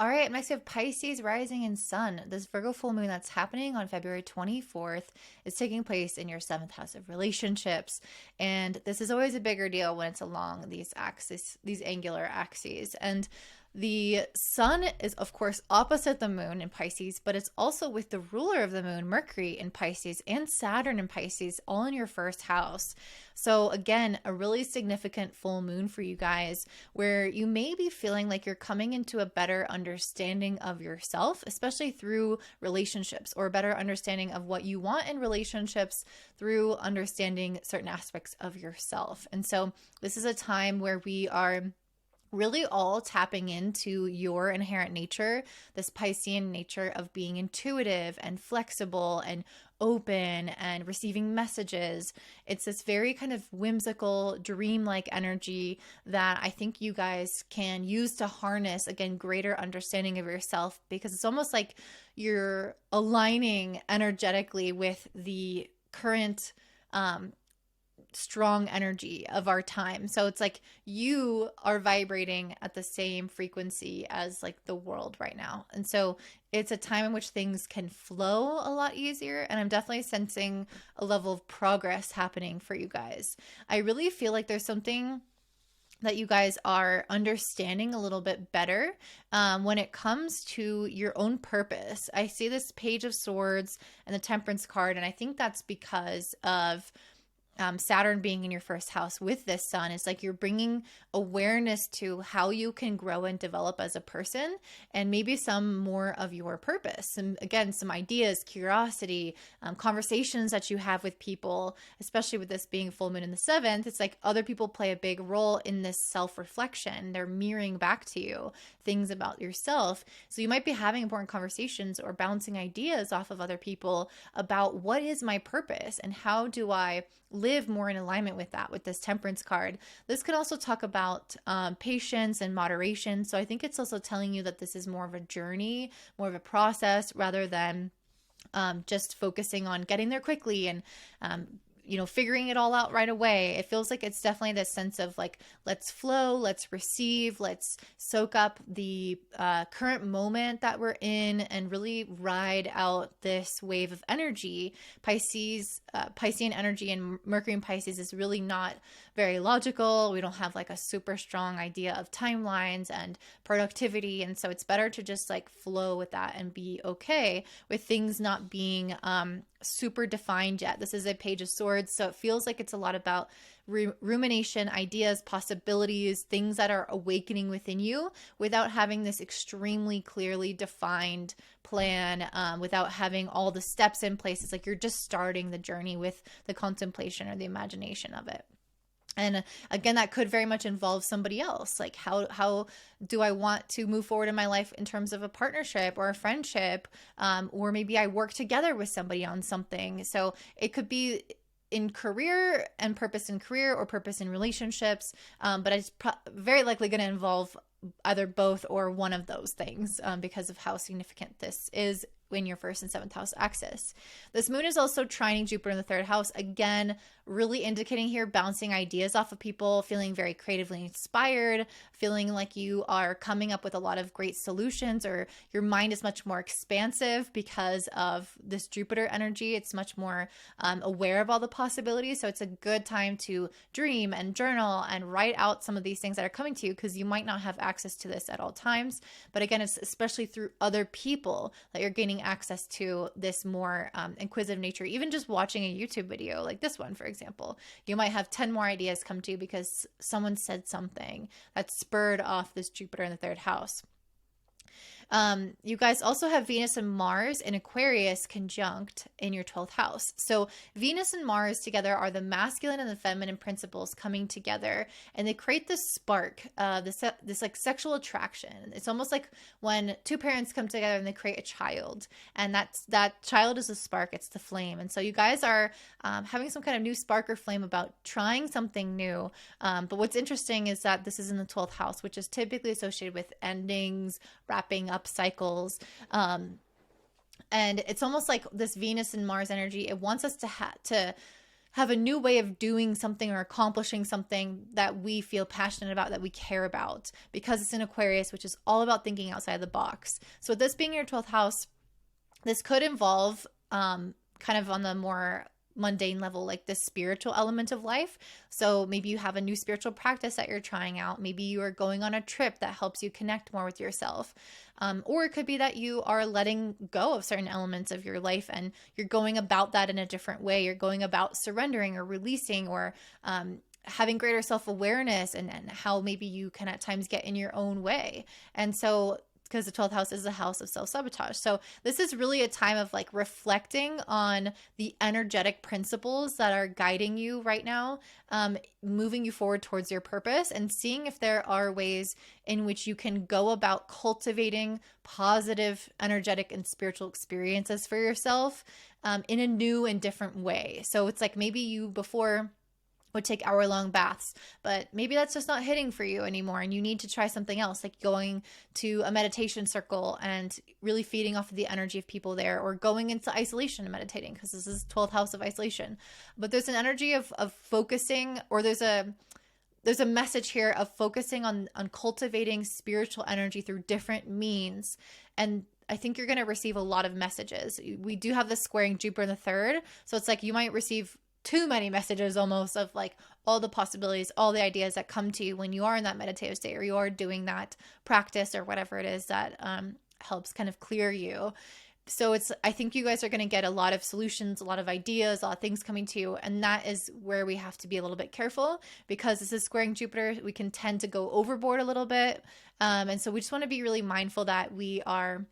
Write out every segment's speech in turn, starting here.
All right, next we have Pisces rising and sun. This Virgo full moon that's happening on February 24th is taking place in your seventh house of relationships. And this is always a bigger deal when it's along these axes, these angular axes. And the sun is, of course, opposite the moon in Pisces, but it's also with the ruler of the moon, Mercury in Pisces, and Saturn in Pisces, all in your first house. So, again, a really significant full moon for you guys where you may be feeling like you're coming into a better understanding of yourself, especially through relationships, or a better understanding of what you want in relationships through understanding certain aspects of yourself. And so, this is a time where we are really all tapping into your inherent nature, this Piscean nature of being intuitive and flexible and open and receiving messages. It's this very kind of whimsical, dreamlike energy that I think you guys can use to harness, again, greater understanding of yourself, because it's almost like you're aligning energetically with the current strong energy of our time. So it's like you are vibrating at the same frequency as like the world right now. And so it's a time in which things can flow a lot easier. And I'm definitely sensing a level of progress happening for you guys. I really feel like there's something that you guys are understanding a little bit better when it comes to your own purpose. I see this Page of Swords and the Temperance card, and I think that's because of Saturn being in your first house with this sun. Is like you're bringing awareness to how you can grow and develop as a person, and maybe some more of your purpose. And again, some ideas, curiosity, conversations that you have with people, especially with this being full moon in the seventh. It's like other people play a big role in this self-reflection. They're mirroring back to you things about yourself. So you might be having important conversations or bouncing ideas off of other people about what is my purpose and how do I live more in alignment with that, with this Temperance card. This could also talk about patience and moderation. So I think it's also telling you that this is more of a journey, more of a process, rather than just focusing on getting there quickly and figuring it all out right away. It feels like it's definitely this sense of like, let's flow, let's receive, let's soak up the current moment that we're in and really ride out this wave of energy. Piscean energy and Mercury in Pisces is really not very logical. We don't have like a super strong idea of timelines and productivity. And so it's better to just like flow with that and be okay with things not being super defined yet. This is a Page of Swords, so it feels like it's a lot about rumination, ideas, possibilities, things that are awakening within you without having this extremely clearly defined plan, without having all the steps in place. It's like you're just starting the journey with the contemplation or the imagination of it. And again, that could very much involve somebody else. Like how do I want to move forward in my life in terms of a partnership or a friendship? Or maybe I work together with somebody on something. So it could be in career and purpose in career or purpose in relationships. But it's very likely going to involve either both or one of those things because of how significant this is in your first and seventh house axis. This moon is also trining Jupiter in the third house. Again, really indicating here bouncing ideas off of people, feeling very creatively inspired, feeling like you are coming up with a lot of great solutions, or your mind is much more expansive because of this Jupiter energy. It's much more aware of all the possibilities. So it's a good time to dream and journal and write out some of these things that are coming to you, because you might not have access to this at all times. But again, it's especially through other people that you're gaining access to this more inquisitive nature. Even just watching a YouTube video like this one, for example, you might have 10 more ideas come to you because someone said something that spurred off this Jupiter in the third house. You guys also have Venus and Mars in Aquarius conjunct in your 12th house. So Venus and Mars together are the masculine and the feminine principles coming together, and they create this spark, this like sexual attraction. It's almost like when two parents come together and they create a child, and that child is a spark. It's the flame. And so you guys are having some kind of new spark or flame about trying something new. But what's interesting is that this is in the 12th house, which is typically associated with endings, wrapping up cycles. And it's almost like this Venus and Mars energy. It wants us to have a new way of doing something or accomplishing something that we feel passionate about, that we care about, because it's in Aquarius, which is all about thinking outside the box. So with this being your 12th house, this could involve kind of on the more mundane level, like the spiritual element of life. So maybe you have a new spiritual practice that you're trying out. Maybe you are going on a trip that helps you connect more with yourself. Or it could be that you are letting go of certain elements of your life and you're going about that in a different way. You're going about surrendering or releasing, or having greater self-awareness, and how maybe you can at times get in your own way. And so, because the 12th house is a house of self-sabotage. So this is really a time of like reflecting on the energetic principles that are guiding you right now, moving you forward towards your purpose, and seeing if there are ways in which you can go about cultivating positive, energetic, and spiritual experiences for yourself in a new and different way. So it's like maybe you before would take hour-long baths, but maybe that's just not hitting for you anymore, and you need to try something else, like going to a meditation circle and really feeding off of the energy of people there, or going into isolation and meditating, because this is 12th house of isolation. But there's an energy of focusing, or there's a message here of focusing on cultivating spiritual energy through different means. And I think you're going to receive a lot of messages. We do have this squaring Jupiter in the third, so it's like you might receive too many messages almost of like all the possibilities, all the ideas that come to you when you are in that meditative state, or you are doing that practice or whatever it is that helps kind of clear you. So I think you guys are going to get a lot of solutions, a lot of ideas, a lot of things coming to you. And that is where we have to be a little bit careful, because this is squaring Jupiter. We can tend to go overboard a little bit. And so we just want to be really mindful that we are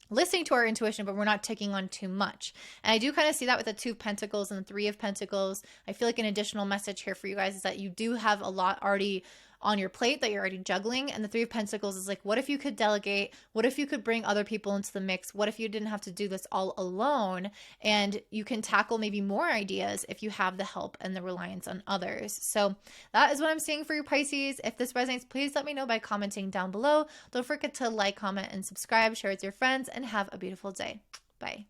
listening to our intuition, but we're not taking on too much. And I do kind of see that with the 2 of Pentacles and the 3 of Pentacles. I feel like an additional message here for you guys is that you do have a lot already on your plate that you're already juggling. And the 3 of Pentacles is like, what if you could delegate? What if you could bring other people into the mix? What if you didn't have to do this all alone? And you can tackle maybe more ideas if you have the help and the reliance on others. So that is what I'm seeing for you, Pisces. If this resonates, please let me know by commenting down below. Don't forget to like, comment, and subscribe, share with your friends, and have a beautiful day. Bye.